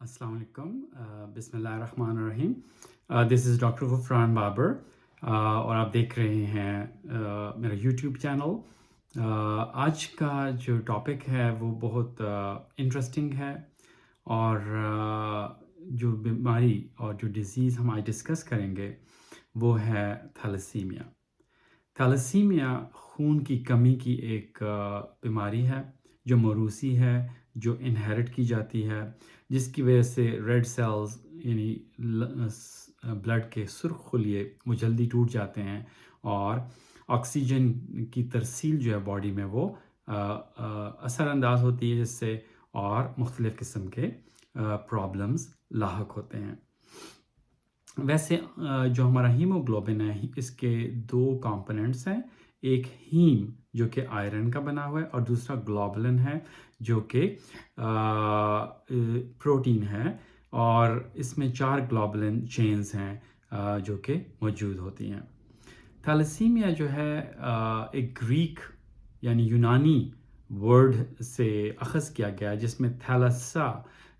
अस्सलाम वालेकुम बिस्मिल्लाहिर्रहमानिर्रहीम। This is doctor Gufran Babar और आप देख रहे हैं मेरा यूट्यूब चैनल। आज का जो टॉपिक है वो बहुत इंटरेस्टिंग है और जो बीमारी और जो डिज़ीज़ हम आज डिस्कस करेंगे वो है थैलेसीमिया। थैलेसीमिया खून की कमी की एक बीमारी है जो मौरूसी है, जो इनहेरिट की जाती है, जिसकी वजह से रेड सेल्स यानी ब्लड के सुर्ख खुलिये वो जल्दी टूट जाते हैं और ऑक्सीजन की तरसील जो है बॉडी में वो असरअंदाज होती है, जिससे और मुख्तलिफ़ किस्म के प्रॉब्लम्स लाहक होते हैं। वैसे जो हमारा हीमोग्लोबिन है इसके दो कंपोनेंट्स हैं। एक हीम जो कि आयरन का बना हुआ है और दूसरा ग्लोबुलिन है जो कि प्रोटीन है, और इसमें 4 ग्लोबुलिन चेन्स हैं जो कि मौजूद होती हैं। थैलेसीमिया जो है एक ग्रीक यानी यूनानी वर्ड से अखज़ किया गया है, जिसमें थैलसा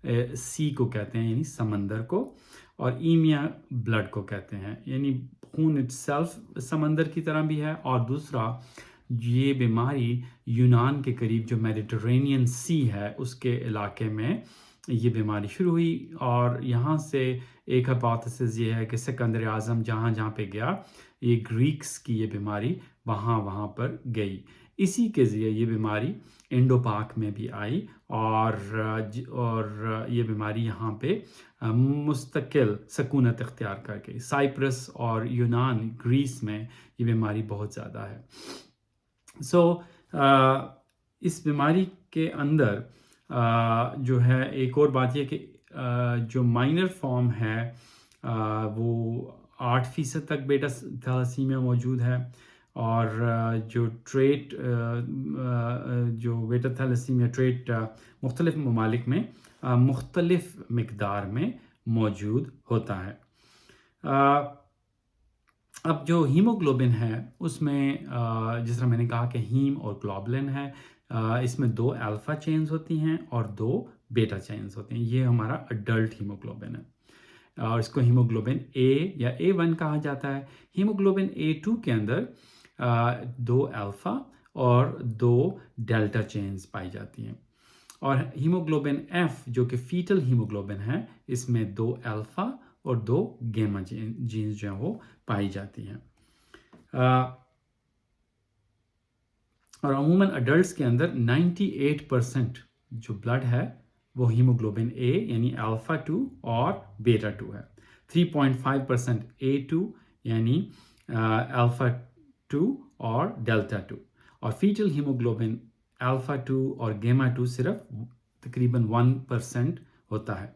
सी को कहते हैं यानी समंदर को, और ईमिया ब्लड को कहते हैं यानी खून इट्सेल्फ समंदर की तरह भी है। और दूसरा, ये बीमारी यूनान के करीब जो मेडिटरेनियन सी है उसके इलाके में ये बीमारी शुरू हुई, और यहाँ से एक हाइपोथेसिस ये है कि सिकंदर आज़म जहाँ जहाँ पे गया, ये ग्रीक्स की ये बीमारी वहाँ पर गई। इसी के ज़रिए ये बीमारी इंडो पाक में भी आई और ये बीमारी यहाँ पे मुस्तकिल सकूनत इख्तियार कर गई। साइप्रस और यूनान ग्रीस में ये बीमारी बहुत ज़्यादा है। इस बीमारी के अंदर जो है एक और बात यह कि जो माइनर फॉर्म है वो 8% तक बेटा थैलेसीमिया मौजूद है, और जो ट्रेट जो बेटा थैलेसीमिया ट्रेट मुख्तलिफ़ ममालिक में मुख्तलिफ़ मिकदार में मौजूद होता है। अब जो हीमोग्लोबिन है उसमें जिस तरह मैंने कहा कि हीम और ग्लोबुलिन है, इसमें 2 अल्फ़ा चेन्स होती हैं और 2 बीटा चेन्स होती हैं। ये हमारा अडल्ट हीमोग्लोबिन है और इसको हीमोग्लोबिन ए या A1 कहा जाता है। हीमोग्लोबिन A2 के अंदर 2 अल्फ़ा और 2 डेल्टा चेन्स पाई जाती हैं, और हीमोग्लोबिन F जो कि फीटल हीमोग्लोबिन है, इसमें 2 अल्फ़ा और 2 गेमा जीन्स जो हैं वो पाई जाती हैं। और अमूमन अडल्ट्स के अंदर 98% जो ब्लड है वो हीमोग्लोबिन A यानी अल्फ़ा 2 और बीटा 2 है। 3.5% A2 यानी अल्फ़ा 2 और डेल्टा 2, और फीटल हीमोग्लोबिन अल्फ़ा 2 और गेमा 2 सिर्फ तकरीबन 1% होता है।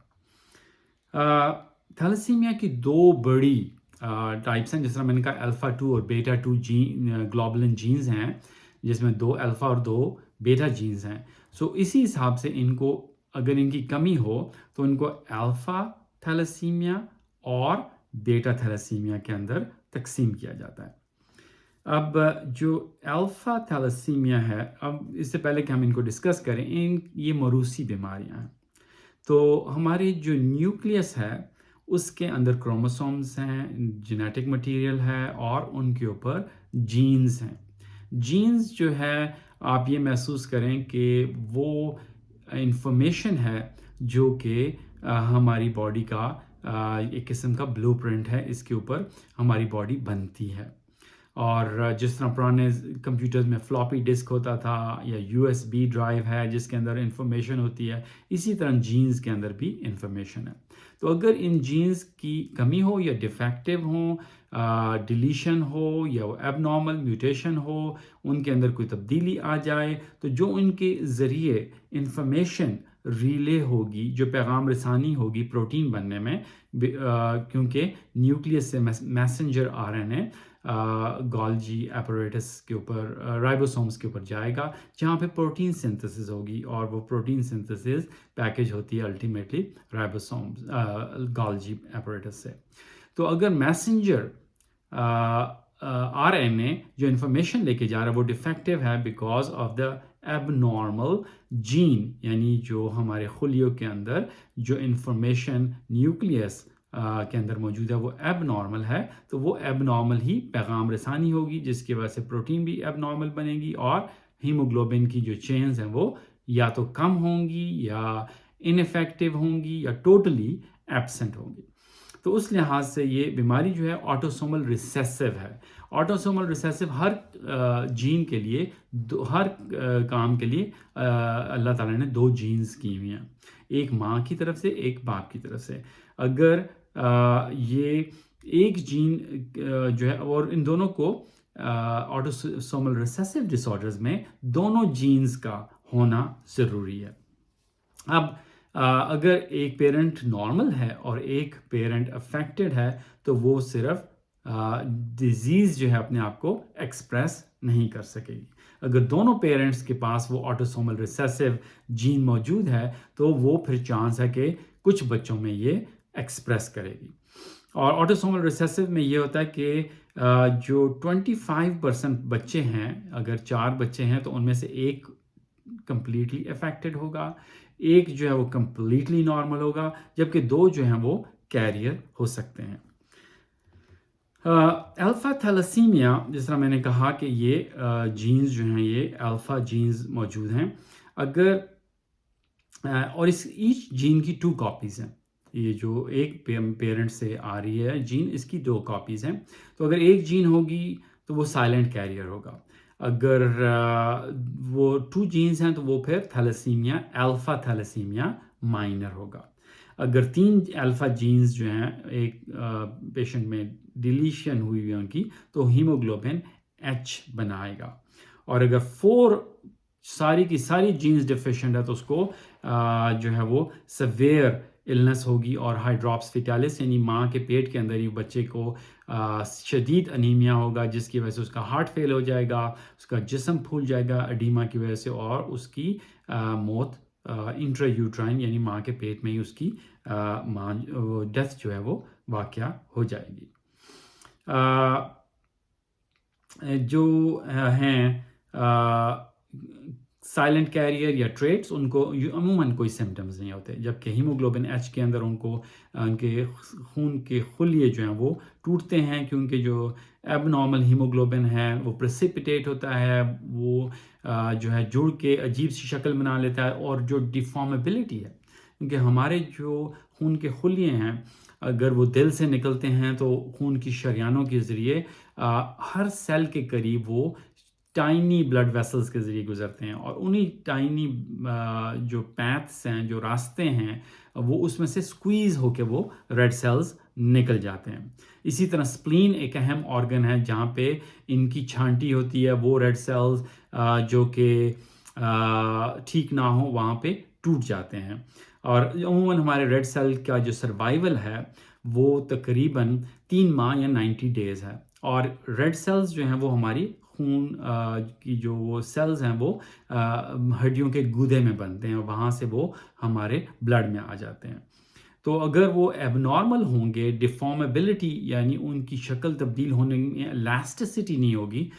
थैलेसीमिया की 2 बड़ी टाइप्स हैं, जिस तरह मैंने कहा अल्फ़ा 2 और बीटा 2 ग्लोबुलिन जीन्स हैं, जिसमें 2 अल्फ़ा और 2 बीटा जीन्स हैं। इसी हिसाब से इनको अगर इनकी कमी हो तो इनको अल्फ़ा थैलेसीमिया और बीटा थैलेसीमिया के अंदर तकसीम किया जाता है। अब जो अल्फ़ा थैलेसीमिया है, अब इससे पहले कि हम इनको डिस्कस करें, ये मौरूसी बीमारियां हैं। तो हमारी जो न्यूक्लियस है उसके अंदर क्रोमोसोम्स हैं, जेनेटिक मटेरियल है और उनके ऊपर जीन्स हैं। जीन्स जो है आप ये महसूस करें कि वो इंफॉर्मेशन है जो कि हमारी बॉडी का एक किस्म का ब्लूप्रिंट है, इसके ऊपर हमारी बॉडी बनती है। और जिस तरह पुराने कंप्यूटर्स में फ्लॉपी डिस्क होता था या USB ड्राइव है जिसके अंदर इंफॉर्मेशन होती है, इसी तरह जीन्स के अंदर भी इंफॉर्मेशन है। तो अगर इन जीन्स की कमी हो या डिफेक्टिव हो, डिलीशन हो या एबनॉर्मल म्यूटेशन हो, उनके अंदर कोई तब्दीली आ जाए, तो जो उनके ज़रिए इंफॉर्मेशन रिले होगी, जो पैगाम रसानी होगी प्रोटीन बनने में, क्योंकि न्यूक्लियस से मैसेंजर RNA गोल्जी एपरेटस के ऊपर, राइबोसोम्स के ऊपर जाएगा, जहाँ पे प्रोटीन सिंथेसिस होगी, और वो प्रोटीन सिंथेसिस पैकेज होती है अल्टीमेटली राइबोसोम्स गोल्जी एपरेटस से। तो अगर मैसेंजर RNA जो इंफॉर्मेशन लेके जा रहा है वो डिफेक्टिव है because of the abnormal gene, यानी जो हमारे खुलियों के अंदर जो इंफॉर्मेशन न्यूक्लियस के अंदर मौजूद है वो एबनॉर्मल है, तो वो एबनॉर्मल ही पैगाम रसानी होगी, जिसकी वजह से प्रोटीन भी एबनॉर्मल बनेगी और हीमोग्लोबिन की जो चेन्स हैं वो या तो कम होंगी या इनफेक्टिव होंगी या टोटली एब्सेंट होंगी। तो उस लिहाज से ये बीमारी जो है ऑटोसोमल रिसेसिव है। ऑटोसोमल रिसेसिव हर जीन के लिए हर काम के लिए अल्लाह ताला ने दो जीन्स की हुई हैं, एक माँ की तरफ से एक बाप की तरफ से। अगर ये एक जीन जो है, और इन दोनों को ऑटोसोमल रिसेसिव डिसऑर्डर्स में दोनों जीन्स का होना ज़रूरी है। अब अगर एक पेरेंट नॉर्मल है और एक पेरेंट अफेक्टेड है तो वो सिर्फ डिजीज़ जो है अपने आप को एक्सप्रेस नहीं कर सकेगी। अगर दोनों पेरेंट्स के पास वो ऑटोसोमल रिसेसिव जीन मौजूद है तो वो फिर चांस है कि कुछ बच्चों में ये एक्सप्रेस करेगी। और ऑटोसोमल रिसेसिव में ये होता है कि जो 25% बच्चे हैं, अगर 4 बच्चे हैं तो उनमें से एक कंप्लीटली अफेक्टेड होगा, एक जो है वो कंप्लीटली नॉर्मल होगा, जबकि 2 जो हैं वो कैरियर हो सकते हैं। अल्फ़ा थैलेसीमिया, जिस तरह मैंने कहा कि ये जीन्स जो हैं ये अल्फ़ा जीन्स मौजूद हैं। अगर और इस ईच जीन की 2 कॉपीज़ हैं। ये जो एक पेरेंट से आ रही है जीन, इसकी 2 कॉपीज़ हैं। तो अगर एक जीन होगी तो वो साइलेंट कैरियर होगा। अगर वो 2 जीन्स हैं तो वो फिर थैलेसीमिया, अल्फ़ा थैलेसीमिया माइनर होगा। अगर 3 अल्फ़ा जीन्स जो हैं एक पेशेंट में डिलीशन हुई है उनकी, तो हीमोग्लोबिन एच बनाएगा। और अगर 4 सारी की सारी जीन्स डिफिशिएंट है तो उसको जो है वो सवेयर इलनेस होगी और हाइड्रॉप्स फिटालिस, यानी माँ के पेट के अंदर ही बच्चे को शदीद अनीमिया होगा, जिसकी वजह से उसका हार्ट फेल हो जाएगा, उसका जिस्म फूल जाएगा एडीमा की वजह से, और उसकी मौत इंट्रा यूट्राइन यानी माँ के पेट में ही उसकी डेथ जो है वो वाक़या हो जाएगी। जो हैं साइलेंट कैरियर या ट्रेट्स, उनको अमूमन कोई सिम्टम्स नहीं होते, जबकि हीमोग्लोबिन एच के अंदर उनको उनके खून के खुलिये जो हैं वो टूटते हैं, क्योंकि जो एबनॉर्मल हीमोग्लोबिन है वो प्रेसिपिटेट होता है, वो जो है जुड़ के अजीब सी शक्ल बना लेता है। और जो डिफॉर्मेबिलिटी है, क्योंकि हमारे जो खून के खुलिये हैं अगर वो दिल से निकलते हैं तो खून की शरियानों के ज़रिए हर सेल के करीब वो टाइनी ब्लड वेसल्स के ज़रिए गुजरते हैं, और उन्हीं टाइनी जो पैथ्स हैं, जो रास्ते हैं, वो उसमें से स्क्वीज़ होके वो रेड सेल्स निकल जाते हैं। इसी तरह स्प्लीन एक अहम ऑर्गन है जहाँ पे इनकी छांटी होती है, वो रेड सेल्स जो कि ठीक ना हो वहाँ पे टूट जाते हैं। और अमूमन हमारे रेड सेल का जो सर्वाइवल है वो तकरीबन 3 माह या 90 डेज़ है। और रेड सेल्स जो हैं वो हमारी खून की जो वो सेल्स हैं वो हड्डियों के गूदे में बनते हैं और वहाँ से वो हमारे ब्लड में आ जाते हैं। तो अगर वो एबनॉर्मल होंगे, डिफॉर्मेबिलिटी यानी उनकी शक्ल तब्दील होने में इलास्टिसिटी नहीं होगी,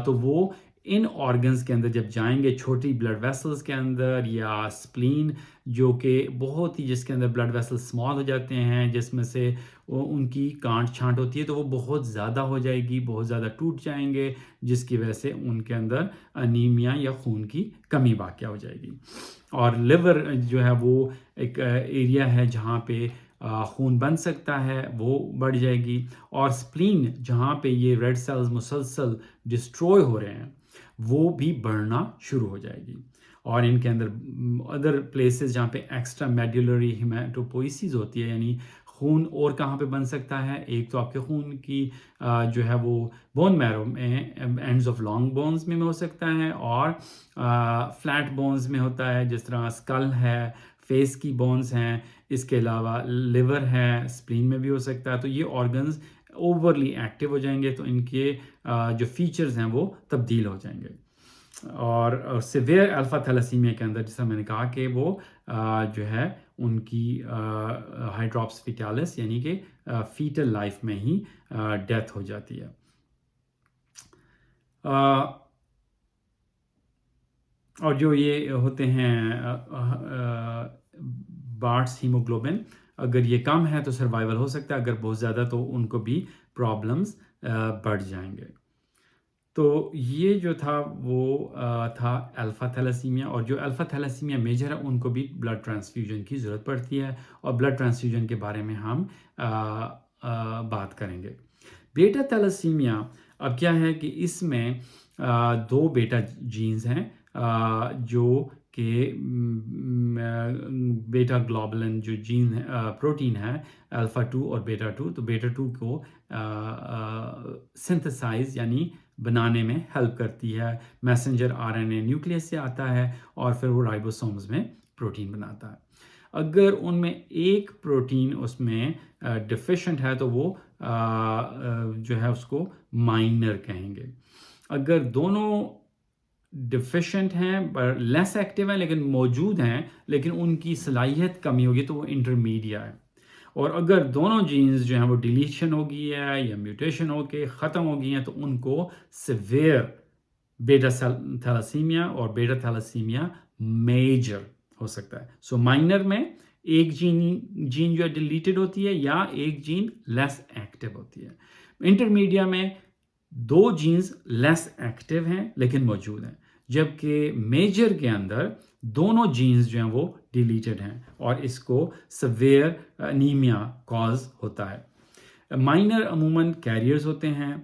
तो वो इन ऑर्गन्स के अंदर जब जाएंगे, छोटी ब्लड वेसल्स के अंदर या स्प्लीन जो कि बहुत ही जिसके अंदर ब्लड वेसल स्मॉल हो जाते हैं, जिसमें से उनकी गांठ छांट होती है, तो वो बहुत ज़्यादा हो जाएगी, बहुत ज़्यादा टूट जाएंगे, जिसकी वजह से उनके अंदर अनीमिया या खून की कमी वाक़या हो जाएगी। और लिवर जो है वो एक एरिया है जहाँ पे खून बन सकता है, वो बढ़ जाएगी। और स्प्लीन जहाँ पे ये रेड सेल्स मुसलसल डिस्ट्रॉय हो रहे हैं वो भी बढ़ना शुरू हो जाएगी। और इनके अंदर अदर प्लेसेस जहाँ पे एक्स्ट्रा मेडुलरी हेमाटोपोइसिस होती है, यानी खून और कहाँ पे बन सकता है, एक तो आपके खून की जो है वो बोन मैरो में, एंड्स ऑफ लॉन्ग बोन्स में हो सकता है, और फ्लैट बोन्स में होता है, जिस तरह स्कल है, फेस की बोन्स हैं, इसके अलावा लिवर है, स्प्लीन में भी हो सकता है। तो ये ऑर्गन्स ओवरली एक्टिव हो जाएंगे तो इनके जो फीचर्स हैं वो तब्दील हो जाएंगे। और सिवियर अल्फ़ा थैलेसीमिया के अंदर जैसा मैंने कहा कि वो जो है उनकी हाइड्रॉप्स फिटालिस यानी कि फीटल लाइफ में ही डेथ हो जाती है। और जो ये होते हैं बार्ट्स हीमोग्लोबिन, अगर ये कम है तो सर्वाइवल हो सकता है, अगर बहुत ज़्यादा तो उनको भी प्रॉब्लम्स बढ़ जाएंगे। तो ये जो था वो था अल्फ़ा थैलेसीमिया, और जो अल्फ़ा थैलेसीमिया मेजर है उनको भी ब्लड ट्रांसफ्यूजन की ज़रूरत पड़ती है, और ब्लड ट्रांसफ्यूजन के बारे में हम बात करेंगे। बेटा थैलेसीमिया, अब क्या है कि इसमें दो बेटा जीन्स हैं, जो कि बेटा ग्लोबुलिन जो जीन है, प्रोटीन है अल्फ़ा 2 और बेटा 2, तो बेटा 2 को सिंथेसाइज यानी बनाने में हेल्प करती है। मैसेंजर आरएनए न्यूक्लियस से आता है और फिर वो राइबोसोम्स में प्रोटीन बनाता है। अगर उनमें एक प्रोटीन उसमें डिफिशेंट है तो वो जो है उसको माइनर कहेंगे। अगर दोनों डिफिशेंट हैं पर लेस एक्टिव हैं लेकिन मौजूद हैं, लेकिन उनकी सलाहियत कमी होगी, तो वो इंटरमीडिया है। और अगर दोनों जीन्स जो हैं वो डिलीशन हो गई है या म्यूटेशन होके ख़त्म हो गई हैं, तो उनको सिवियर बेटा थैलासीमिया और बेटा थैलासीमिया मेजर हो सकता है। सो माइनर में एक जीन जो है डिलीटेड होती है या एक जीन लेस एक्टिव होती है। इंटरमीडिया में दो जीन्स लेस एक्टिव हैं लेकिन मौजूद हैं, जबकि मेजर के अंदर दोनों जीन्स जो हैं वो डिलीटेड हैं, और इसको सवेयर अनीमिया कॉज होता है। माइनर अमूमन कैरियर्स होते हैं।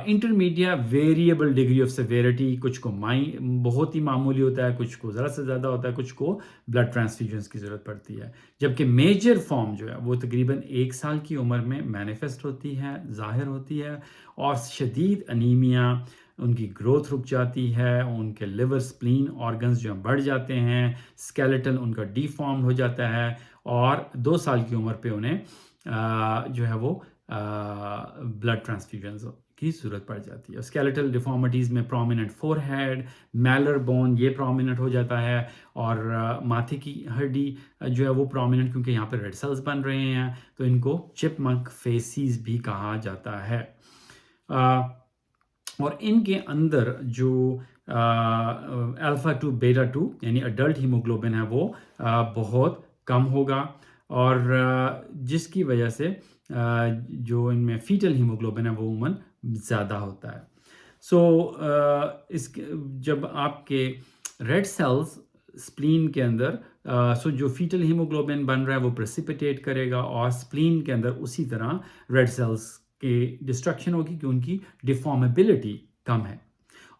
Intermedia variable degree of severity, कुछ को बहुत ही मामूली होता है, कुछ को ज़रा से ज़्यादा होता है, कुछ को ब्लड ट्रांसफ्यूजन्स की ज़रूरत पड़ती है। जबकि मेजर फॉर्म जो है वो तकरीबन 1 साल की उम्र में मैनिफेस्ट होती है, ज़ाहिर होती है, और शदीद अनीमिया, उनकी ग्रोथ रुक जाती है, उनके लिवर स्प्लीन ऑर्गन्स जो हैं बढ़ जाते हैं, स्केलेटन उनका डिफॉर्म हो जाता है, और 2 साल की उम्र पे उन्हें जो है वो ब्लड ट्रांसफ्यूजन की ज़रूरत पड़ जाती है। स्केलेटल डिफॉर्मिटीज़ में प्रोमिनेंट फोरहेड, मैलर बोन ये प्रोमिनेंट हो जाता है, और माथे की हड्डी जो है वो प्रोमिनेंट, क्योंकि यहाँ पर रेड सेल्स बन रहे हैं, तो इनको चिपमंक फेसिस भी कहा जाता है। और इनके अंदर जो अल्फ़ा 2 बेटा 2 यानी अडल्ट हीमोग्लोबिन है वो बहुत कम होगा, और जिसकी वजह से जो इनमें फीटल हीमोग्लोबिन है वो उमन ज़्यादा होता है। सो इसके जब आपके रेड सेल्स स्प्लीन के अंदर सो जो फीटल हीमोग्लोबिन बन रहा है वो प्रेसिपिटेट करेगा, और स्प्लीन के अंदर उसी तरह रेड सेल्स के डिस्ट्रक्शन होगी कि उनकी डिफॉर्मेबिलिटी कम है।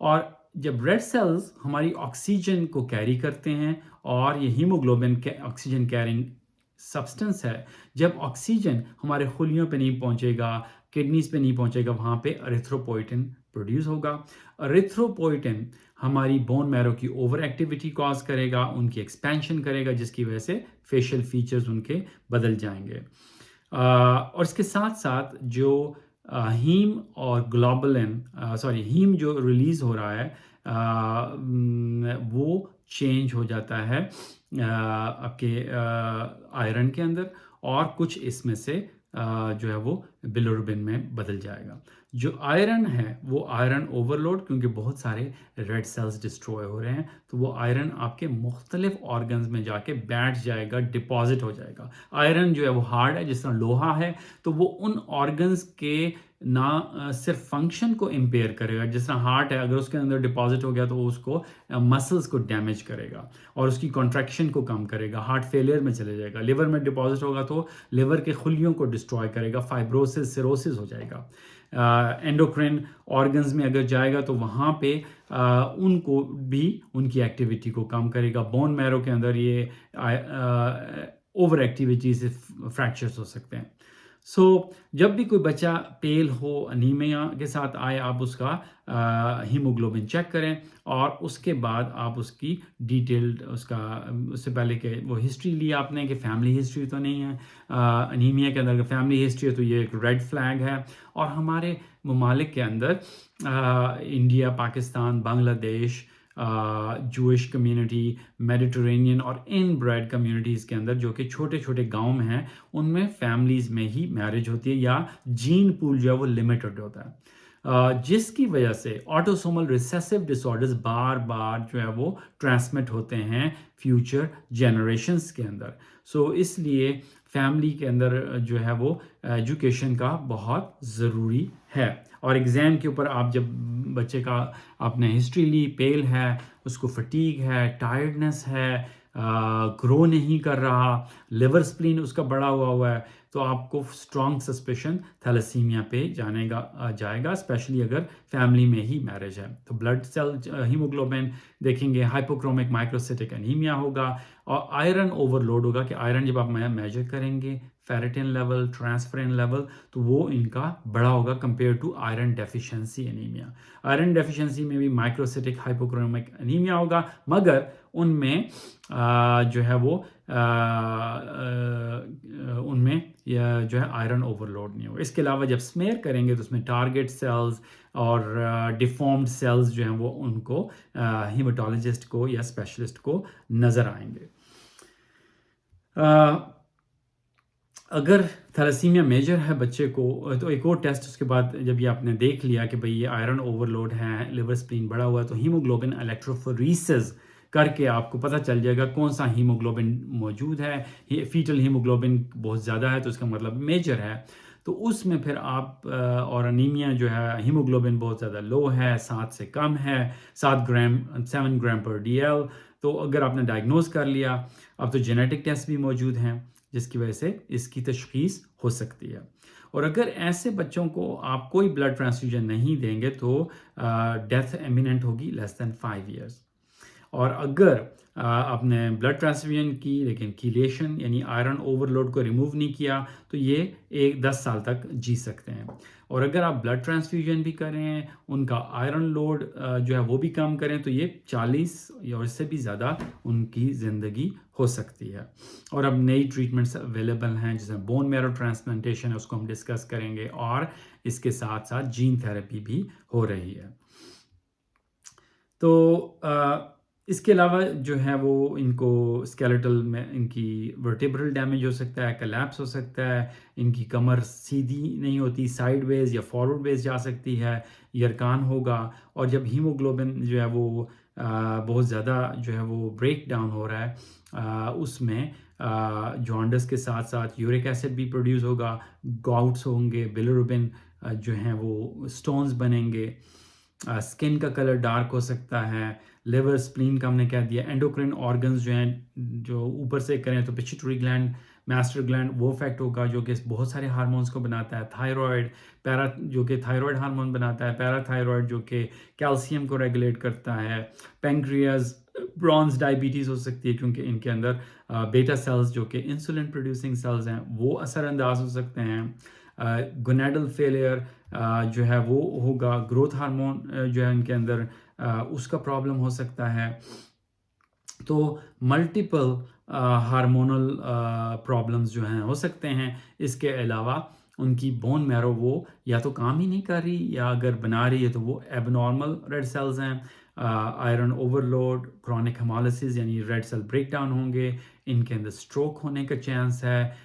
और जब रेड सेल्स हमारी ऑक्सीजन को कैरी करते हैं, और ये हीमोग्लोबिन के ऑक्सीजन कैरिंग सब्सटेंस है, जब ऑक्सीजन हमारे खुलियों पे नहीं पहुंचेगा, किडनीज पे नहीं पहुंचेगा, वहाँ पे एरिथ्रोपोइटिन प्रोड्यूस होगा। एरिथ्रोपोइटिन हमारी बोन मैरो की ओवर एक्टिविटी कॉज करेगा, उनकी एक्सपेंशन करेगा, जिसकी वजह से फेशियल फीचर्स उनके बदल जाएंगे। और इसके साथ साथ जो हीम और ग्लोबुलिन हीम जो रिलीज हो रहा है वो चेंज हो जाता है आपके आयरन के अंदर, और कुछ इसमें से जो है वो बिलिरुबिन में बदल जाएगा। जो आयरन है वो आयरन ओवरलोड, क्योंकि बहुत सारे रेड सेल्स डिस्ट्रॉय हो रहे हैं, तो वो आयरन आपके मुख्तलिफ ऑर्गन्स में जाके बैठ जाएगा, डिपॉजिट हो जाएगा। आयरन जो है वो हार्ड है, जिस तरह लोहा है, तो वो उन ऑर्गन्स के ना सिर्फ फंक्शन को इम्पेयर करेगा, जिस तरह हार्ट है, अगर उसके अंदर डिपॉजिट हो गया तो वो उसको मसल्स को डैमेज करेगा और उसकी कॉन्ट्रैक्शन को कम करेगा, हार्ट फेलियर में चले जाएगा। लिवर में डिपॉजिट होगा तो लिवर के खुलियों को डिस्ट्रॉय करेगा, फाइब्रोसिस सिरोसिस हो जाएगा। एंडोक्रिन ऑर्गन्स में अगर जाएगा तो वहाँ पे उनको भी उनकी एक्टिविटी को कम करेगा। बोन मैरो के अंदर ये ओवर एक्टिविटी से फ्रैक्चर्स हो सकते हैं। जब भी कोई बच्चा पेल हो, अनीमिया के साथ आए, आप उसका हीमोग्लोबिन चेक करें, और उसके बाद आप उसकी डिटेल्ड उससे पहले के वो हिस्ट्री ली आपने कि फैमिली हिस्ट्री तो नहीं है। अनीमिया के अंदर अगर फैमिली हिस्ट्री है तो ये एक रेड फ्लैग है। और हमारे ममालिक के अंदर India, Pakistan, Bangladesh, Jewish community, Mediterranean और इनब्रेड कम्युनिटीज़ के अंदर जो कि छोटे छोटे गांव में हैं, उनमें फैमिलीज़ में ही मैरिज होती है, या जीन पूल जो है वो लिमिटेड होता है। जिसकी वजह से ऑटोसोमल रिसेसिव डिसऑर्डर्स बार बार जो है वो ट्रांसमिट होते हैं फ्यूचर जनरेशन्स के अंदर। सो इसलिए फैमिली के अंदर जो है वो एजुकेशन का बहुत ज़रूरी है। और एग्ज़ाम के ऊपर आप जब बच्चे का आपने हिस्ट्री ली, पेल है, उसको फटीग है, टायर्डनेस है, ग्रो नहीं कर रहा, लिवर स्प्लीन उसका बढ़ा हुआ है, तो आपको स्ट्रॉन्ग सस्पेशन थैलेसीमिया पे जाएगा, स्पेशली अगर फैमिली में ही मैरिज है। तो ब्लड सेल हीमोग्लोबिन देखेंगे, हाइपोक्रोमिक माइक्रोसिटिक एनीमिया होगा और आयरन ओवरलोड होगा कि आयरन जब आप मेजर करेंगे फेरेटिन लेवल, ट्रांसफेरिन लेवल, तो वो इनका बड़ा होगा compare to iron deficiency anaemia. Iron deficiency में भी माइक्रोसिटिक हाइपोक्रोमिक एनीमिया होगा, मगर उनमें जो है वो उनमें जो है आयरन ओवरलोड नहीं होगा। इसके अलावा जब स्मेयर करेंगे तो उसमें टारगेट सेल्स और डिफॉर्म्ड सेल्स जो हैं वो उनको हीमेटोलॉजिस्ट को या स्पेशलिस्ट को नज़र आएंगे। अगर थैलेसीमिया मेजर है बच्चे को, तो एक और टेस्ट उसके बाद जब ये आपने देख लिया कि भाई ये आयरन ओवरलोड है, लिवर स्प्लीन बढ़ा हुआ है, तो हीमोग्लोबिन इलेक्ट्रोफोरेसिस करके आपको पता चल जाएगा कौन सा हीमोग्लोबिन मौजूद है। फीटल हीमोग्लोबिन बहुत ज़्यादा है तो इसका मतलब मेजर है, तो उसमें फिर आप और अनीमिया जो है, हीमोग्लोबिन बहुत ज़्यादा लो है, 7 से कम है, 7 ग्राम 7 ग्राम पर DL, तो अगर आपने डायग्नोज कर लिया, अब तो जेनेटिक टेस्ट भी मौजूद हैं जिसकी वजह से इसकी तशखीस हो सकती है। और अगर ऐसे बच्चों को आप कोई ब्लड ट्रांसफ्यूजन नहीं देंगे तो डेथ इमिनेंट होगी लेस दैन 5 ईयर्स। और अगर आपने ब्लड ट्रांसफ्यूजन की लेकिन कीलेशन यानी आयरन ओवरलोड को रिमूव नहीं किया तो ये 10 साल तक जी सकते हैं। और अगर आप ब्लड ट्रांसफ्यूजन भी करें, उनका आयरन लोड जो है वो भी कम करें, तो ये 40 या इससे भी ज़्यादा उनकी ज़िंदगी हो सकती है। और अब नई ट्रीटमेंट्स अवेलेबल हैं, जैसे बोन मैरो ट्रांसप्लांटेशन है, उसको हम डिस्कस करेंगे, और इसके साथ साथ जीन थेरेपी भी हो रही है। तो इसके अलावा जो है वो इनको स्केलेटल में इनकी वर्टेब्रल डैमेज हो सकता है, कलैप्स हो सकता है, इनकी कमर सीधी नहीं होती, साइडवेज या फॉरवर्ड वेज जा सकती है, यरकान होगा। और जब हीमोग्लोबिन जो है वो बहुत ज़्यादा जो है वो ब्रेक डाउन हो रहा है, उसमें जॉन्डिस के साथ साथ यूरिक एसिड भी प्रोड्यूस होगा, गाउट्स होंगे, बिलिरुबिन जो हैं वो स्टोन्स बनेंगे, स्किन का कलर डार्क हो सकता है, लिवर स्प्लीन का हमने कह दिया, एंडोक्रिन ऑर्गन्स जो हैं, जो ऊपर से करें तो पिट्यूटरी ग्लैंड, मास्टर ग्लैंड, वो इफेक्ट होगा जो कि बहुत सारे हार्मोन्स को बनाता है, थायराइड, जो कि थायराइड हार्मोन बनाता है, पैराथायराइड जो कि कैल्शियम को रेगुलेट करता है, पेंक्रियाज, ब्रॉन्ज डायबिटीज़ हो सकती है क्योंकि इनके अंदर बेटा सेल्स जो कि इंसुलिन प्रोड्यूसिंग सेल्स हैं वो असरअंदाज हो सकते हैं, गोनेडल फेलियर जो है वो होगा, ग्रोथ हार्मोन जो है इनके अंदर उसका प्रॉब्लम हो सकता है। तो मल्टीपल हार्मोनल प्रॉब्लम्स जो हैं हो सकते हैं। इसके अलावा उनकी बोन मैरो वो या तो काम ही नहीं कर रही, या अगर बना रही है तो वो एबनॉर्मल रेड सेल्स हैं, आयरन ओवरलोड, क्रॉनिक हेमोलिसिस यानी रेड सेल ब्रेकडाउन होंगे, इनके अंदर स्ट्रोक होने का चांस है,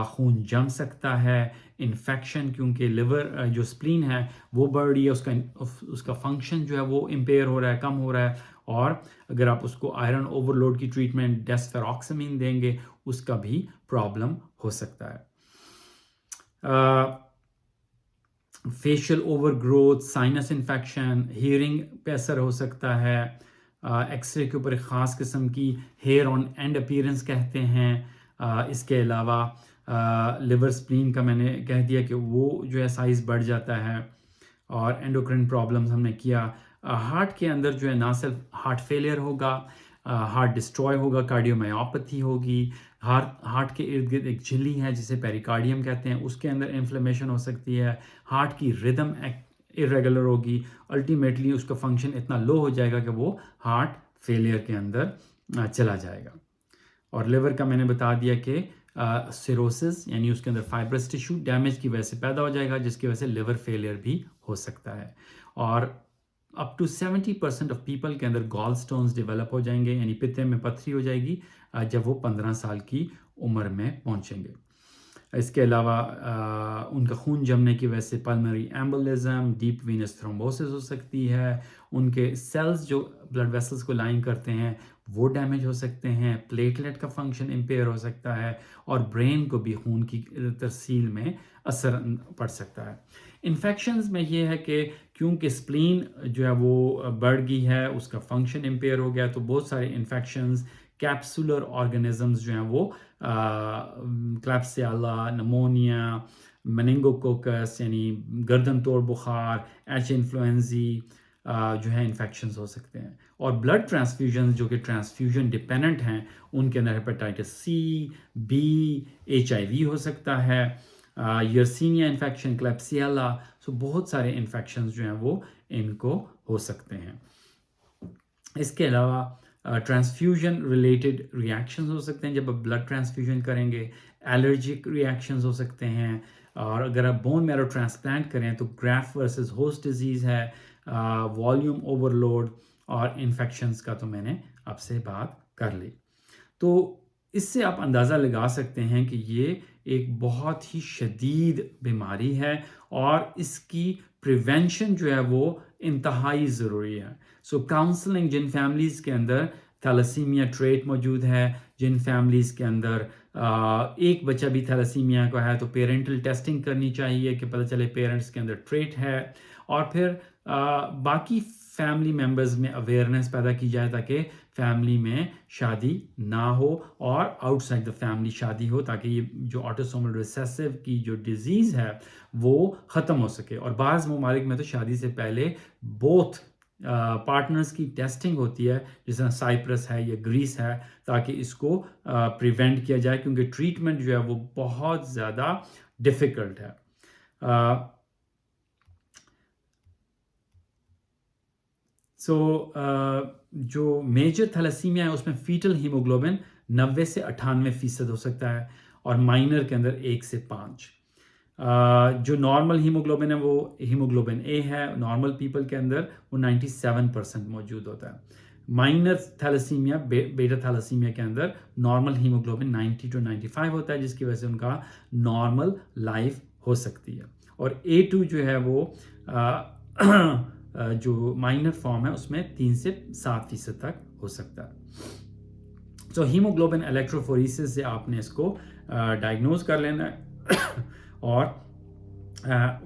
खून जम सकता है, इन्फेक्शन, क्योंकि लिवर जो स्प्लीन है वो बढ़ रही है, उसका फंक्शन जो है वो इम्पेयर हो रहा है, कम हो रहा है। और अगर आप उसको आयरन ओवरलोड की ट्रीटमेंट डेस्फेरोक्सामिन देंगे, उसका भी प्रॉब्लम हो सकता है। Facial overgrowth, sinus infection, hearing पे असर हो सकता है, एक्सरे के ऊपर एक ख़ास किस्म की हेयर ऑन एंड अपीयरेंस कहते हैं। इसके अलावा लिवर स्प्लीन का मैंने कह दिया कि वो जो है साइज़ बढ़ जाता है, और एंडोक्रिन प्रॉब्लम्स हमने किया। हार्ट के अंदर जो है ना सिर्फ हार्ट फेलियर होगा, हार्ट डिस्ट्रॉय होगा, कार्डियोमायोपैथी होगी, हार्ट के इर्द गिर्द एक झिल्ली है जिसे पेरिकार्डियम कहते हैं, उसके अंदर इन्फ्लेमेशन हो सकती है, हार्ट की रिदम इरेगुलर होगी, अल्टीमेटली उसका फंक्शन इतना लो हो जाएगा कि वो हार्ट फेलियर के अंदर चला जाएगा। और लिवर का मैंने बता दिया कि सिरोसिस यानी उसके अंदर फाइब्रस टिश्यू डैमेज की वजह से पैदा हो जाएगा, जिसकी वजह से लिवर फेलियर भी हो सकता है। और अप टू 70% ऑफ पीपल के अंदर गॉल स्टोन्स डेवलप हो जाएंगे, यानी पित्ते में पथरी हो जाएगी जब वो 15 साल की उम्र में पहुंचेंगे। इसके अलावा उनका खून जमने की वजह से pulmonary embolism, deep Venus thrombosis हो सकती है, उनके सेल्स जो ब्लड वेसल्स को लाइन करते हैं वो डैमेज हो सकते हैं, प्लेटलेट का फंक्शन इम्पेयर हो सकता है और ब्रेन को भी खून की तरसील में असर पड़ सकता है। इन्फेक्शंस में ये है कि क्योंकि स्प्लीन जो है वो बढ़ गई है, उसका फंक्शन इम्पेयर हो गया, तो बहुत सारे इन्फेक्शंस कैप्सुलर ऑर्गेनिजम्स जो हैं वो क्लैप्सियाला, नमोनिया, मेनिंगोकोकस यानी गर्दन तोड़ बुखार, एच इन्फ्लुएंजी जो है इन्फेक्शंस हो सकते हैं। और ब्लड ट्रांसफ्यूजन जो कि ट्रांसफ्यूजन डिपेंडेंट हैं, उनके अंदर हेपेटाइटिस सी, बी, HIV हो सकता है, यर्सीनिया इन्फेक्शन, क्लैप्सियाला, सो बहुत सारे इन्फेक्शंस जो हैं वो इनको हो सकते हैं। इसके अलावा ट्रांसफ्यूजन रिलेटेड रिएक्शंस हो सकते हैं जब आप ब्लड ट्रांसफ्यूजन करेंगे, एलर्जिक रिएक्शंस हो सकते हैं, और अगर आप बोन मैरो ट्रांसप्लांट करें तो ग्राफ्ट वर्सेस होस्ट डिजीज़ है, वॉल्यूम ओवरलोड और इन्फेक्शंस का तो मैंने आपसे बात कर ली। तो इससे आप अंदाज़ा लगा सकते हैं कि ये एक बहुत ही शदीद बीमारी है और इसकी प्रिवेंशन जो है वो इंतहाई ज़रूरी है। सो काउंसलिंग, जिन फैमिलीज़ के अंदर थैलेसीमिया ट्रेट मौजूद है, जिन फैमिलीज़ के अंदर एक बच्चा भी थैलेसीमिया का है, तो पेरेंटल टेस्टिंग करनी चाहिए कि पता चले पेरेंट्स के अंदर ट्रेट है, और फिर बाकी फैमिली मेम्बर्स में अवेयरनेस पैदा की जाए ताकि फैमिली में शादी ना हो और आउटसाइड द फैमिली शादी हो, ताकि ये जो ऑटोसोमल रिसेसिव की जो डिजीज़ है वो ख़त्म हो सके। और बाज़ ममालिक में तो शादी से पहले बोथ पार्टनर्स की टेस्टिंग होती है, जैसे साइप्रस है या ग्रीस है, ताकि इसको प्रिवेंट किया जाए, क्योंकि ट्रीटमेंट जो है वो बहुत ज़्यादा डिफ़िकल्ट है। जो मेजर थैलेसीमिया है उसमें फीटल हीमोग्लोबिन 90 से 98% हो सकता है, और माइनर के अंदर 1 से 5। जो नॉर्मल हीमोग्लोबिन है वो हीमोग्लोबिन ए है, नॉर्मल पीपल के अंदर वो 97% मौजूद होता है। माइनर थैलेसीमिया, बेटा थैलेसीमिया के अंदर नॉर्मल हीमोग्लोबिन 90 to 95 होता है, जिसकी वजह से उनका नॉर्मल लाइफ हो सकती है। और A2 जो है वो जो माइनर फॉर्म है उसमें 3 से 7% तक हो सकता है। तो हीमोग्लोबिन इलेक्ट्रोफोरेसिस से आपने इसको डायग्नोज कर लेना है और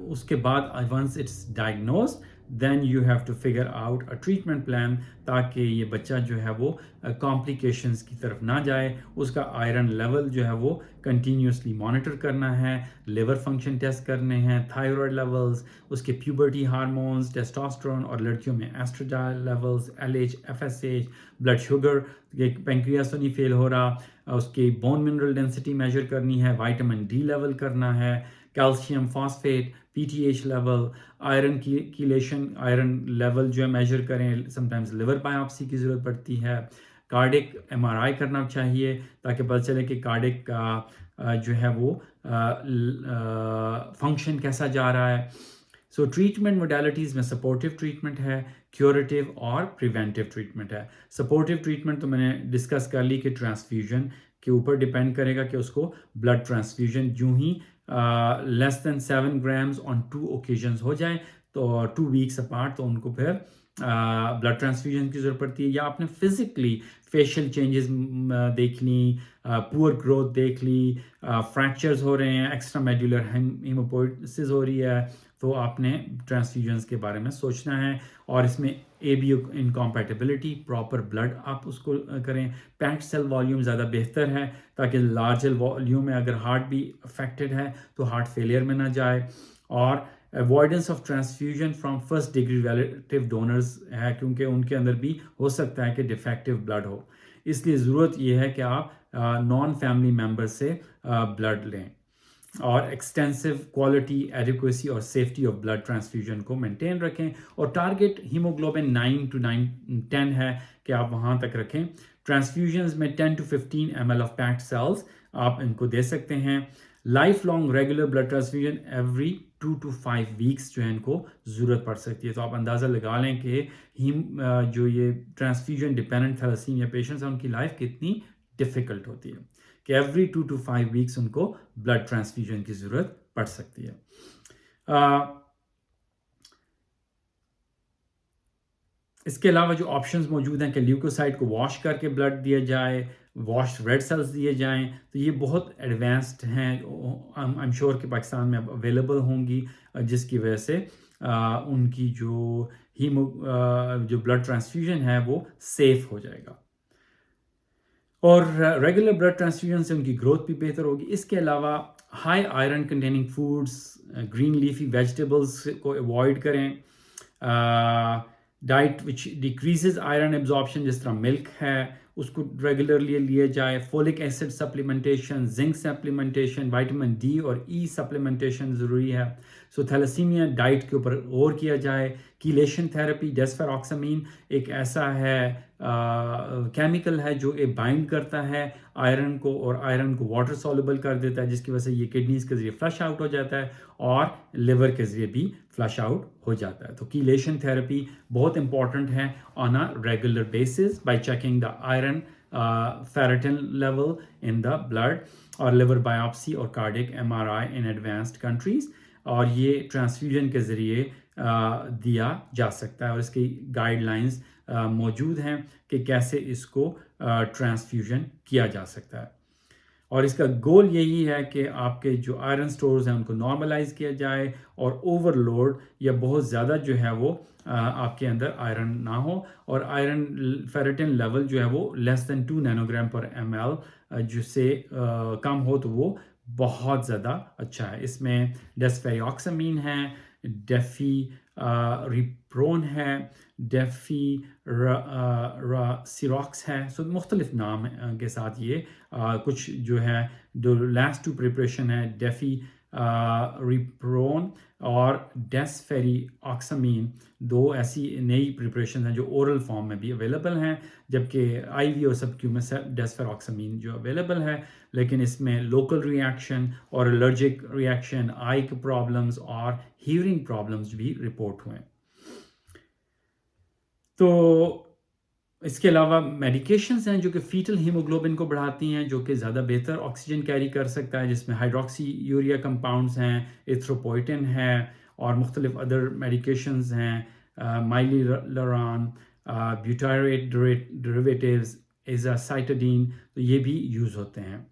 उसके बाद once it's diagnose then you have to figure out a treatment plan, ताकि ये बच्चा जो है वो कॉम्प्लिकेशंस की तरफ ना जाए। उसका आयरन लेवल जो है वो कंटिन्यूसली मॉनिटर करना है, लिवर फंक्शन टेस्ट करने हैं, थायराइड लेवल्स, उसके प्यूबर्टी हार्मोन्स, टेस्टोस्टेरोन, और लड़कियों में estradiol levels, LH, FSH, blood sugar, pancreas तो नहीं फेल हो रहा, उसकी बोन मिनरल डेंसिटी मेजर करनी है, विटामिन D लेवल करना है, calcium phosphate, PTH level, iron की कीलेशन, आयरन लेवल जो है मेजर करें। समटाइम्स लिवर बायोप्सी की ज़रूरत पड़ती है, कार्डिक MRI करना चाहिए ताकि पता चले कि कार्डिक का जो है वो फंक्शन कैसा जा रहा है। सो ट्रीटमेंट मोडालिटीज़ में सपोर्टिव ट्रीटमेंट है, क्यूरेटिव और प्रिवेंटिव ट्रीटमेंट है। सपोर्टिव ट्रीटमेंट तो मैंने डिस्कस कर ली कि ट्रांसफ्यूजन के ऊपर डिपेंड करेगा कि उसको ब्लड ट्रांसफ्यूजन यूं ही less than 7 grams on 2 occasions हो जाए, तो 2 वीक्स अपार्ट, तो उनको फिर ब्लड ट्रांसफ्यूजन की ज़रूरत पड़ती है। या आपने फिजिकली फेशियल चेंजेस देख ली, पुअर ग्रोथ देख ली, फ्रैक्चर्स हो रहे हैं, एक्स्ट्रा मेडुलर हेमोपोइसिस हो रही है, तो आपने ट्रांसफ्यूजन्स के बारे में सोचना है। और इसमें AB इनकॉम्पैटिबिलिटी, प्रॉपर ब्लड आप उसको करें, पैक्ड सेल वॉल्यूम ज़्यादा बेहतर है, ताकि लार्जर वॉल्यूम में अगर हार्ट भी अफेक्टेड है तो हार्ट फेलियर में ना जाए। और avoidance of transfusion from first degree relative donors है, क्योंकि उनके अंदर भी हो सकता है कि डिफेक्टिव ब्लड हो, इसलिए ज़रूरत यह है कि आप नॉन फैमिली मेम्बर से ब्लड लें। और एक्सटेंसिव क्वालिटी, एडिक्वेसी और सेफ्टी ऑफ ब्लड ट्रांसफ्यूजन को मेंटेन रखें। और टारगेट हीमोग्लोबिन 9 to 10 है कि आप वहाँ तक रखें। ट्रांसफ्यूजन्स में 10 to 15 ml of packed cells आप इनको दे सकते हैं। Life long regular blood transfusion every 2 to 5 weeks जो है इनको ज़रूरत पड़ सकती है। तो आप अंदाज़ा लगा लें कि जो ये ट्रांसफ्यूजन डिपेंडेंट थैलेसीमिया पेशेंट्स हैं उनकी लाइफ कितनी डिफ़िकल्ट होती है। कि एवरी 2 to 5 वीक्स उनको ब्लड ट्रांसफ्यूजन की ज़रूरत पड़ सकती है। इसके अलावा जो ऑप्शंस मौजूद हैं कि ल्यूकोसाइट को वॉश करके ब्लड दिया जाए, वॉश रेड सेल्स दिए जाएं, तो ये बहुत एडवांस्ड हैं, आई एम श्योर कि पाकिस्तान में अब अवेलेबल होंगी, जिसकी वजह से उनकी जो जो ब्लड ट्रांसफ्यूजन है वो सेफ हो जाएगा और रेगुलर ब्लड ट्रांसफ्यूजन से उनकी ग्रोथ भी बेहतर होगी। इसके अलावा high iron containing foods, green leafy vegetables को अवॉइड करें। Diet which decreases iron absorption, जिस तरह मिल्क है उसको रेगुलरली लिया जाए। Folic acid supplementation, zinc supplementation, vitamin D और ई सप्लीमेंटेशन ज़रूरी है। सो थैलेसीमिया डाइट के ऊपर और किया जाए। कीलेशन थेरेपी, डेस्फेरोक्सामीन एक ऐसा है केमिकल है जो ये बाइंड करता है आयरन को और आयरन को वाटर सॉल्युबल कर देता है, जिसकी वजह से ये किडनीज के ज़रिए फ्लश आउट हो जाता है और लिवर के ज़रिए भी फ्लश आउट हो जाता है। तो कीलेशन थेरेपी बहुत इंपॉर्टेंट है on a regular basis bye checking the iron ferritin level in the blood और लिवर बायोप्सी और कार्डियक MRI इन एडवांस्ड कंट्रीज़, और ये ट्रांसफ्यूजन के ज़रिए दिया जा सकता है और इसकी गाइडलाइंस मौजूद हैं कि कैसे इसको ट्रांसफ्यूजन किया जा सकता है। और इसका गोल यही है कि आपके जो आयरन स्टोर्स हैं उनको नॉर्मलाइज किया जाए और ओवरलोड या बहुत ज़्यादा जो है वो आपके अंदर आयरन ना हो, और आयरन फेरेटिन लेवल जो है वो लेस देन 2 नैनोग्राम पर ml, जिससे कम हो तो वो बहुत ज़्यादा अच्छा है। इसमें डेस्फेरिऑक्सामीन है, डेफी रिप्रोन है, डेफी सिरॉक्स है। सो मुख्तलिफ नाम के साथ ये कुछ जो है जो लास्ट टू प्रिपरेशन है डेफी रिप्रोन और डेस्फेरिऑक्सामीन, दो ऐसी नई प्रिपरेशन हैं जो ओरल फॉर्म में भी अवेलेबल हैं, जबकि IV और सबक्यूमस डेस्फेरोक्सामीन जो अवेलेबल है, लेकिन इसमें लोकल रिएक्शन और एलर्जिक रिएक्शन, आई के प्रॉब्लम्स और हीयरिंग प्रॉब्लम्स भी रिपोर्ट हुए। तो इसके अलावा मेडिकेशंस हैं जो कि फीटल हीमोग्लोबिन को बढ़ाती हैं, जो कि ज़्यादा बेहतर ऑक्सीजन कैरी कर सकता है, जिसमें हाइड्रोक्सी यूरिया कंपाउंड्स हैं, एथ्रोपोइटिन है और मुख्तलिफ अदर मेडिकेशंस हैं, माइलिलरान, ब्यूटारेट डेरिवेटिव्स, एजासाइटाडीन, तो ये भी यूज़ होते हैं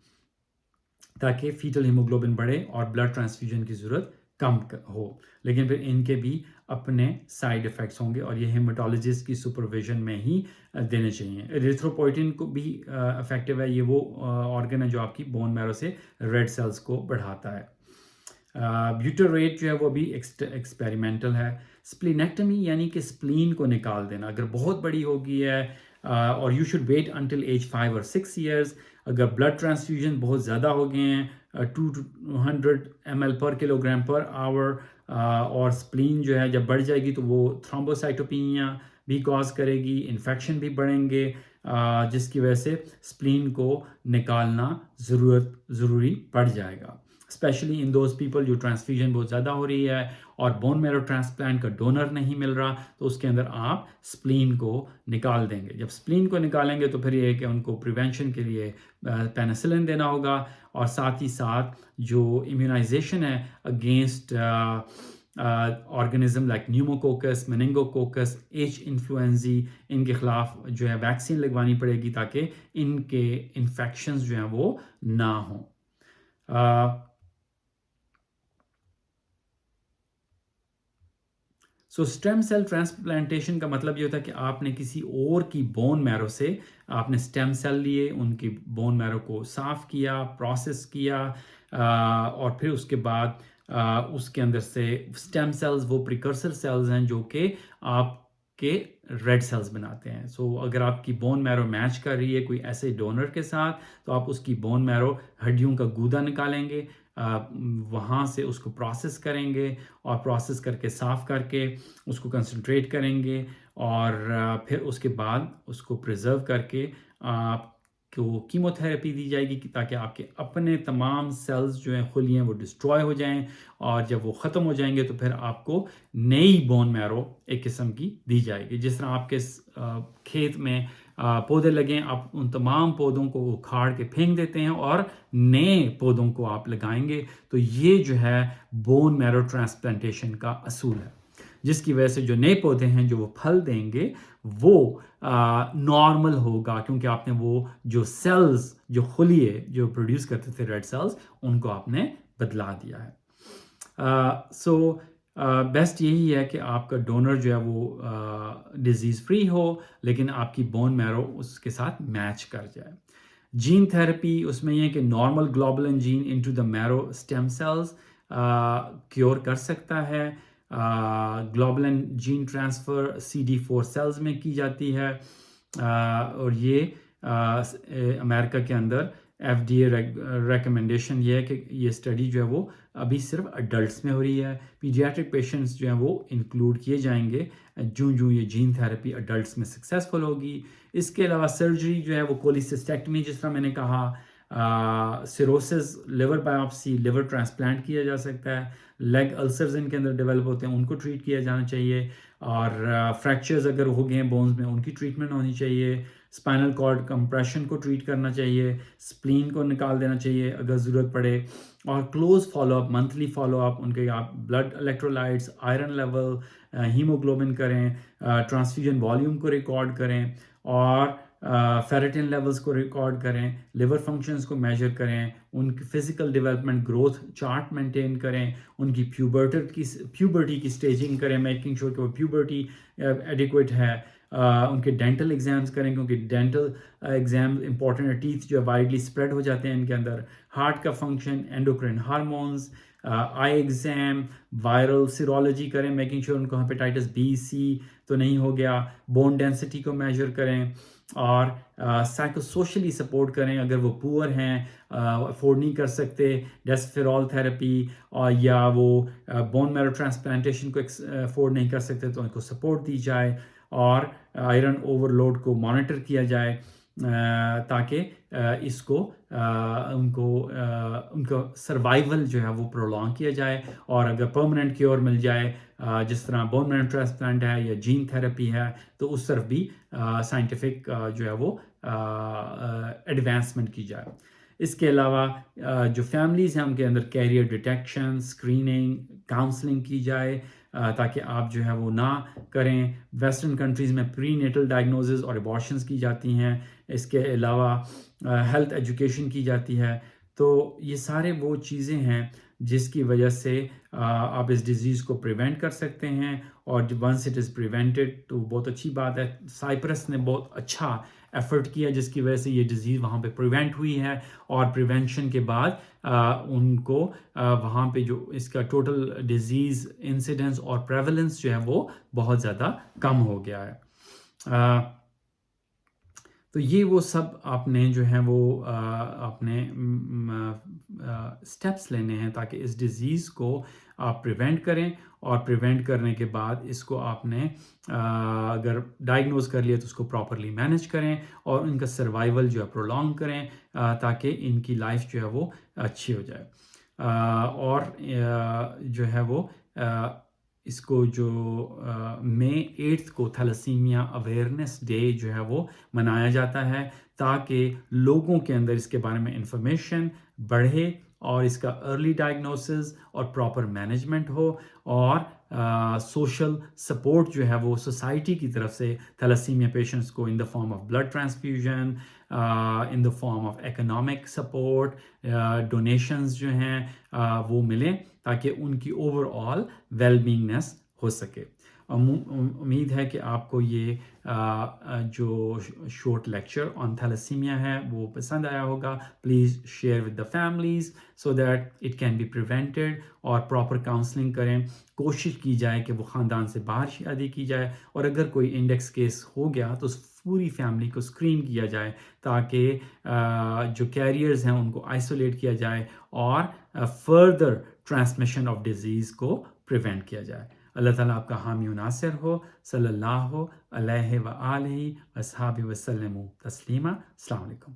ताकि फीटल हीमोग्लोबिन बढ़े और ब्लड ट्रांसफ्यूजन की ज़रूरत कम हो। लेकिन फिर इनके भी अपने साइड इफ़ेक्ट्स होंगे और ये हेमाटोलॉजिस्ट की सुपरविजन में ही देने चाहिए। एरिथ्रोपोइटिन को भी इफेक्टिव है, ये वो ऑर्गन है जो आपकी बोन मैरो से रेड सेल्स को बढ़ाता है। ब्यूटारेट जो है वो भी एक्सपेरिमेंटल है। स्प्लीनेक्टमी यानी कि स्प्लीन को निकाल देना अगर बहुत बड़ी हो गई है, और you should wait until age 5 और 6 ईयर्स। अगर ब्लड ट्रांसफ्यूजन बहुत ज़्यादा हो गए हैं 200 ml पर किलोग्राम पर आवर, और स्प्लीन जो है जब बढ़ जाएगी तो वो थ्रोम्बोसाइटोपिनिया भी कॉज करेगी, इन्फेक्शन भी बढ़ेंगे, जिसकी वजह से स्प्लीन को निकालना ज़रूरी पड़ जाएगा, स्पेशली इन दोज पीपल जो ट्रांसफ्यूजन बहुत ज़्यादा हो रही है और बोन मैरो ट्रांसप्लांट का डोनर नहीं मिल रहा, तो उसके अंदर आप स्प्लीन को निकाल देंगे। जब स्प्लीन को निकालेंगे तो फिर ये है कि उनको प्रिवेंशन के लिए पेनिसिलिन देना होगा, और साथ ही साथ जो इम्यूनाइजेशन है against organism like pneumococcus, meningococcus, H influenzae, इनके ख़िलाफ़ जो है वैक्सीन लगवानी पड़ेगी ताकि इनके इन्फेक्शंस जो हैं वो ना हों। सो स्टेम सेल ट्रांसप्लांटेशन का मतलब ये होता है कि आपने किसी और की बोन मैरो से आपने स्टेम सेल लिए, उनकी बोन मैरो को साफ़ किया, प्रोसेस किया, और फिर उसके बाद उसके अंदर से स्टेम सेल्स वो प्रिकर्सर सेल्स हैं जो कि आपके रेड सेल्स बनाते हैं। सो अगर आपकी बोन मैरो मैच कर रही है कोई ऐसे डोनर के साथ, तो आप उसकी बोन मैरो हड्डियों का गूदा निकालेंगे, वहाँ से उसको प्रोसेस करेंगे और प्रोसेस करके साफ़ करके उसको कंसंट्रेट करेंगे, और फिर उसके बाद उसको प्रिजर्व करके आपको कीमोथेरेपी दी जाएगी ताकि आपके अपने तमाम सेल्स जो हैं खुलियाँ वो डिस्ट्रॉय हो जाएं, और जब वो ख़त्म हो जाएंगे तो फिर आपको नई बोन मैरो एक किस्म की दी जाएगी। जिस तरह आपके खेत में पौधे लगें, आप उन तमाम पौधों को उखाड़ के फेंक देते हैं और नए पौधों को आप लगाएंगे। तो ये जो है बोन मैरो ट्रांसप्लांटेशन का असूल है, जिसकी वजह से जो नए पौधे हैं जो वो फल देंगे वो नॉर्मल होगा, क्योंकि आपने वो जो सेल्स, जो खुलिए जो प्रोड्यूस करते थे रेड सेल्स, उनको आपने बदला दिया है। सो बेस्ट यही है कि आपका डोनर जो है वो डिजीज़ फ्री हो, लेकिन आपकी बोन मैरो उसके साथ मैच कर जाए। जीन थेरेपी उसमें यह है कि normal globulin gene into the marrow stem cells cure कर सकता है। Globulin gene transfer CD4 sales में की जाती है, और ये अमेरिका के अंदर FDA रिकमेंडेशन ये है कि ये स्टडी जो है वो अभी सिर्फ अडल्ट्स में हो रही है। पीडियाट्रिक पेशेंट्स जो हैं वो इंक्लूड किए जाएंगे जो ये जीन थेरेपी अडल्ट्स में सक्सेसफुल होगी। इसके अलावा सर्जरी जो है वो कोलिसिस्टेक्टमी, जिस तरह मैंने कहा, cirrhosis, liver biopsy, liver transplant किया जा सकता है। लेग अल्सर्स इनके अंदर डेवलप होते हैं, उनको ट्रीट किया जाना चाहिए। और फ्रैक्चर्स अगर हो गए हैं बोन्स में, उनकी ट्रीटमेंट होनी चाहिए। स्पाइनल कॉर्ड कंप्रेशन को ट्रीट करना चाहिए, स्प्लीन को निकाल देना चाहिए अगर ज़रूरत पड़े। और क्लोज फॉलोअप, मंथली फॉलोअप, उनके आप blood electrolytes, iron level, haemoglobin करें, ट्रांसफ्यूजन वॉल्यूम को रिकॉर्ड करें, और फेरेटिन लेवल्स को रिकॉर्ड करें, लिवर फंक्शंस को मेजर करें, उनकी physical development growth chart maintain करें, उनकी प्यूबर्टी की स्टेजिंग करें, मेकिंग श्योर कि वो प्यूबर्टी एडिक्वेट है। उनके डेंटल एग्जाम्स करें, क्योंकि डेंटल एग्जाम इंपॉर्टेंट है, टीथ जो वाइडली स्प्रेड हो जाते हैं इनके अंदर। हार्ट का फंक्शन, एंडोक्राइन हार्मोन्स, आई एग्जाम, वायरल सीरोलॉजी करें, मेकिंग श्योर उनको हेपेटाइटिस B, C तो नहीं हो गया। बोन डेंसिटी को मेजर करें, और साइकोसोशली सपोर्ट करें अगर वो पुअर हैं, अफोर्ड नहीं कर सकते डेस्फेरॉल थेरेपी, और या वो बोन मैरो ट्रांसप्लांटेशन को अफोर्ड नहीं कर सकते, तो उनको सपोर्ट दी जाए। और आयरन ओवरलोड को मॉनिटर किया जाए, ताकि इसको उनका सर्वाइवल जो है वो प्रोलॉन्ग किया जाए। और अगर परमानेंट क्योर मिल जाए, जिस तरह बोन मैरो ट्रांसप्लांट है या जीन थेरेपी है, तो उस तरफ भी साइंटिफिक जो है वो एडवांसमेंट की जाए। इसके अलावा जो फैमिलीज़ हैं उनके अंदर कैरियर डिटेक्शन, स्क्रीनिंग, काउंसलिंग की जाए, ताकि आप जो है वो ना करें। वेस्टर्न कंट्रीज़ में प्री नेटल डायग्नोसिस और अबॉर्शंस की जाती हैं। इसके अलावा हेल्थ एजुकेशन की जाती है। तो ये सारे वो चीज़ें हैं जिसकी वजह से आप इस डिज़ीज़ को प्रिवेंट कर सकते हैं। और वंस इट इज़ प्रिवेंटेड तो बहुत अच्छी बात है। साइप्रस ने बहुत अच्छा एफर्ट किया, जिसकी वजह से ये डिज़ीज़ वहाँ पे प्रिवेंट हुई है, और प्रिवेंशन के बाद उनको वहाँ पे जो इसका टोटल डिज़ीज़ इंसिडेंस और प्रेवलेंस जो है वो बहुत ज़्यादा कम हो गया है। तो ये वो सब आपने जो है वो अपने स्टेप्स लेने हैं ताकि इस डिज़ीज़ को आप प्रिवेंट करें। और प्रिवेंट करने के बाद इसको आपने अगर डायग्नोज कर लिया तो उसको प्रॉपरली मैनेज करें, और इनका सर्वाइवल जो है प्रोलॉन्ग करें, ताकि इनकी लाइफ जो है वो अच्छी हो जाए। और जो है वो इसको जो मई 8 को थैलेसीमिया अवेयरनेस डे जो है वो मनाया जाता है, ताकि लोगों के अंदर इसके बारे में इंफॉर्मेशन बढ़े, और इसका अर्ली डायग्नोसिस और प्रॉपर मैनेजमेंट हो, और सोशल सपोर्ट जो है वो सोसाइटी की तरफ से थैलेसीमिया पेशेंट्स को in the form of blood transfusion, in the form of economic support, donations जो हैं वो मिलें, ताकि उनकी ओवरऑल वेलबींगनेस हो सके। उम्मीद है कि आपको ये जो शॉर्ट लेक्चर ऑन थैलेसीमिया है वो पसंद आया होगा। Please share with the families so that it can be prevented, और प्रॉपर काउंसलिंग करें। कोशिश की जाए कि वो ख़ानदान से बाहर शादी की जाए, और अगर कोई इंडेक्स केस हो गया तो उस पूरी फैमिली को स्क्रीन किया जाए, ताकि जो कैरियर्स हैं उनको आइसोलेट किया जाए, और फर्दर ट्रांसमिशन ऑफ डिज़ीज़ को प्रिवेंट किया जाए। अल्लाह ताला आपका हामी व नासिर हो। सल्लल्लाहु अलैहि व आलिहि व अस्हाबि व सल्लमु तस्लीमा। अस्सलाम वालेकुम।